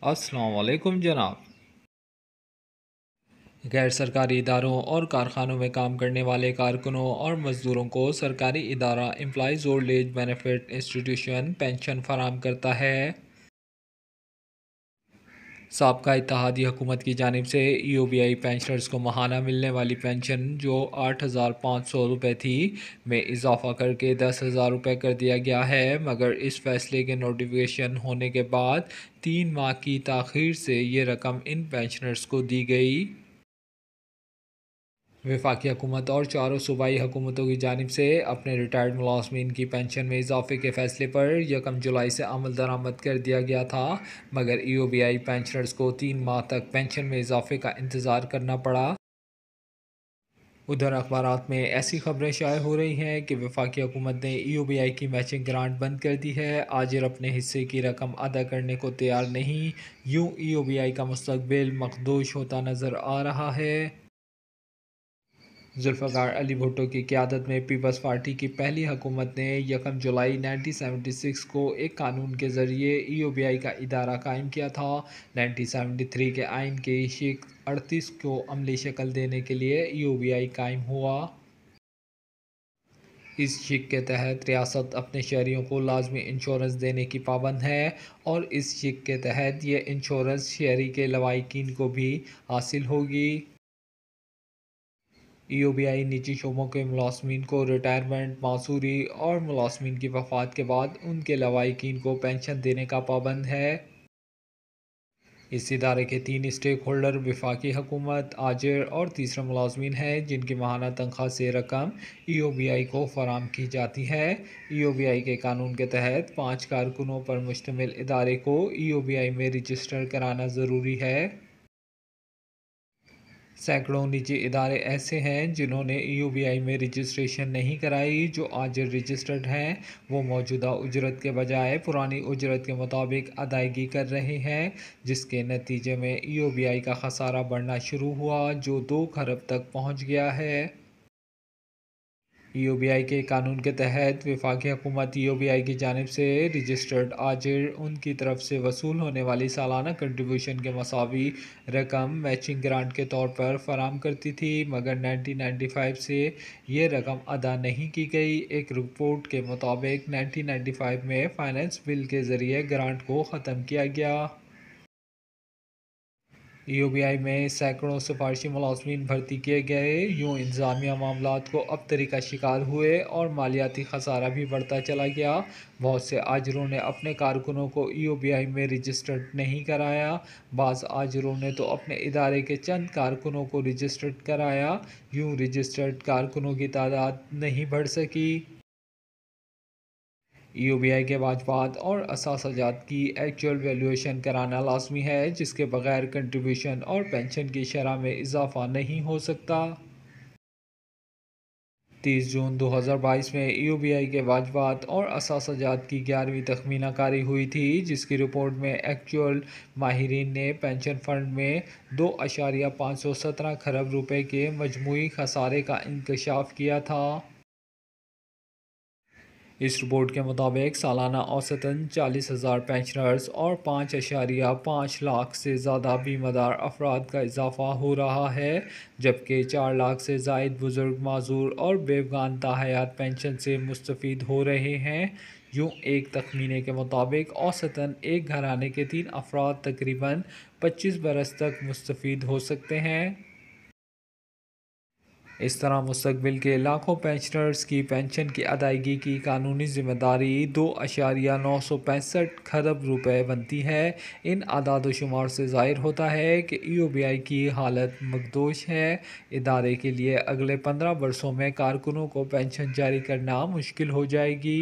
अस्सलाम वालेकुम जनाब। गैर सरकारी इदारों और कारखानों में काम करने वाले कारकुनों और मज़दूरों को सरकारी इदारा employees old age benefit institution pension फराहम करता है। साबका इत्तेहादी हुकूमत की जानिब से EOBI पेंशनर्स को माहाना मिलने वाली पेंशन जो 8,500 रुपये थी में इजाफा करके 10,000 रुपये कर दिया गया है, मगर इस फैसले के नोटिफिकेशन होने के बाद 3 माह की ताख़ीर से ये रकम इन पेंशनर्स को दी गई। वफाकी हुकूमत और चारों सूबाई हुकूमतों की जानिब से अपने रिटायर्ड मुलाजमीन की पेंशन में इजाफे के फैसले पर 1 जुलाई से अमल दरामद कर दिया गया था, मगर EOBI पेंशनर्स को 3 माह तक पेंशन में इजाफे का इंतज़ार करना पड़ा। उधर अखबारात में ऐसी खबरें शाये हो रही हैं कि वफाकी हुकूमत ने EOBI की मैचिंग ग्रांट बंद कर दी है। आजिर अपने हिस्से की रकम अदा करने को तैयार नहीं, यूँ EOBI का मुस्तकबिल मखदूश होता नज़र आ रहा है। जुल्फ़िकार अली भुट्टो की क़यादत में पीपल्स पार्टी की पहली हुकूमत ने 1 जुलाई 1976 को एक कानून के ज़रिए EOBI का इदारा कायम किया था। 1973 के आइन के शिक 38 को अमली शक्ल देने के लिए EOBI कायम हुआ। इस शिक के तहत रियासत अपने शहरियों को लाजमी इंश्योरेंस देने की पाबंद है, और इस शिक के तहत ये इंश्योरेंस शहरी के लवाहिकीन को भी हासिल होगी। EOBI निजी शोबों के मुलाजमीन को रिटायरमेंट, मासूरी और मुलाजमीन की वफ़ात के बाद उनके लवाहिकीन को पेंशन देने का पाबंद है। इस इदारे के 3 स्टेक होल्डर वफाकी हुकूमत, आजिर और तीसरे मुलाजमीन हैं, जिनकी माहाना तनख्वाह से रकम EOBI को फराम की जाती है। EOBI के कानून के तहत 5 कारकुनों पर मुश्तमिल इदारे को EOBI में रजिस्टर कराना ज़रूरी है। सैकड़ों निजी इदारे ऐसे हैं जिन्होंने EOBI में रजिस्ट्रेशन नहीं कराई। जो आज रजिस्टर्ड हैं वो मौजूदा उजरत के बजाय पुरानी उजरत के मुताबिक अदायगी कर रहे हैं, जिसके नतीजे में EOBI का खसारा बढ़ना शुरू हुआ, जो 2 खरब तक पहुँच गया है। EOBI के कानून के तहत वफाकी हुकूमत EOBI की जानिब से रजिस्टर्ड आजिर उनकी तरफ से वसूल होने वाली सालाना कंट्रीब्यूशन के मसावी रकम मैचिंग ग्रांट के तौर पर फराम करती थी, मगर 1995 से ये रकम अदा नहीं की गई। एक रिपोर्ट के मुताबिक 1995 में फाइनेंस बिल के ज़रिए ग्रांट को ख़त्म किया गया। EOBI में सैकड़ों सिफारशी मुलाजमीन भर्ती किए गए, यूँ इंतज़ामिया मामलात को अब तरीका शिकार हुए और मालियाती खसारा भी बढ़ता चला गया। बहुत से आजरों ने अपने कारकुनों को EOBI में रजिस्टर्ड नहीं कराया। बाज़ आजरों ने तो अपने इदारे के चंद कारकुनों को रजिस्टर्ड कराया, यूँ रजिस्टर्ड कारकुनों की तादाद नहीं बढ़ सकी। EOBI के वाजबात और असासाजात की एक्चुअल वैल्यूएशन कराना लाजमी है, जिसके बगैर कंट्रीब्यूशन और पेंशन की शरह में इजाफा नहीं हो सकता। 30 जून 2022 में EOBI के वाजबात और असासाजात की 11वीं तखमीना कारी हुई थी, जिसकी रिपोर्ट में एक्चुअल माहिरीन ने पेंशन फंड में 2.517 खरब रुपए के मजमूई खसारे का इंकशाफ किया था। इस रिपोर्ट के मुताबिक सालाना औसतन 40,000 पेंशनर्स और 5.5 लाख से ज़्यादा बीमादार अफराद का इजाफा हो रहा है, जबकि 4 लाख से ज़ायद बुज़ुर्ग, माजूर और बेवगान ताहयात पेंशन से मुस्तफ़ीद हो रहे हैं। यूँ एक तखमीने के मुताबिक औसतन एक घराने के 3 अफराद तकरीबन 25 बरस तक मुस्तफ़ीद हो सकते हैं। इस तरह मुस्तकबिल के लाखों पेंशनर्स की पेंशन की अदायगी की कानूनी ज़िम्मेदारी 2.965 खरब रुपए बनती है। इन आदाद शुमार से ज़ाहिर होता है कि EOBI की हालत मखदूश है। इदारे के लिए अगले 15 बरसों में कारकुनों को पेंशन जारी करना मुश्किल हो जाएगी।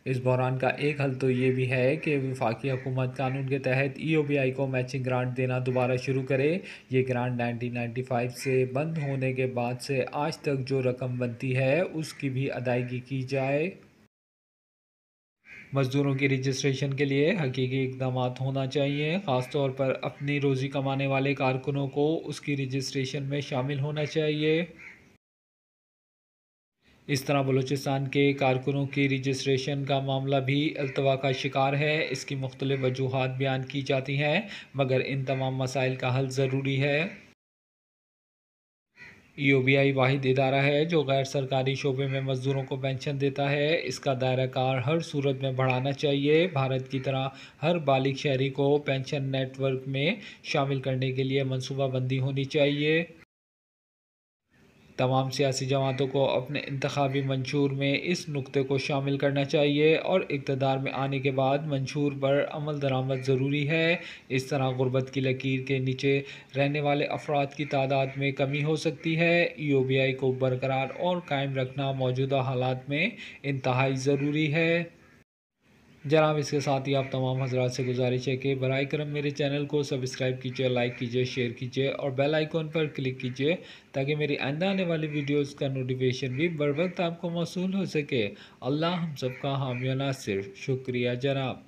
इस बहरान का एक हल तो ये भी है कि वफाकी हुकूमत कानून के तहत EOBI को मैचिंग ग्रांट देना दोबारा शुरू करे। ये ग्रांट 1995 से बंद होने के बाद से आज तक जो रकम बनती है उसकी भी अदायगी की जाए। मज़दूरों की रजिस्ट्रेशन के लिए हकीकी इकदाम होना चाहिए। ख़ास तौर पर अपनी रोज़ी कमाने वाले कारकुनों को उसकी रजिस्ट्रेशन में शामिल होना चाहिए। इस तरह बलूचिस्तान के कारकुनों की रजिस्ट्रेशन का मामला भी अल्तवा का शिकार है। इसकी मुख्तलिफ वजूहात बयान की जाती हैं, मगर इन तमाम मसाइल का हल ज़रूरी है। यूबीआई वाहिद इदारा है जो गैर सरकारी शोबे में मज़दूरों को पेंशन देता है। इसका दायरा कार हर सूरत में बढ़ाना चाहिए। भारत की तरह हर बालिग शहरी को पेंशन नेटवर्क में शामिल करने के लिए मनसूबाबंदी होनी चाहिए। तमाम सियासी जमातों को अपने इंतखाबी मंशूर में इस नुक्ते को शामिल करना चाहिए और इक़्तिदार में आने के बाद मंशूर पर अमल दरामद ज़रूरी है। इस तरह गुर्बत की लकीर के नीचे रहने वाले अफराद की तादाद में कमी हो सकती है। यूबीआई को बरकरार और कायम रखना मौजूदा हालात में इंतहाई ज़रूरी है। जनाब, इसके साथ ही आप तमाम हजरात से गुजारिश है कि बराए करम मेरे चैनल को सब्सक्राइब कीजिए, लाइक कीजिए, शेयर कीजिए और बेल आइकॉन पर क्लिक कीजिए ताकि मेरी आइंदा आने वाली वीडियोस का नोटिफिकेशन भी बर वक्त आपको मौसूल हो सके। अल्लाह हम सबका हामी व नासिर। शुक्रिया जनाब।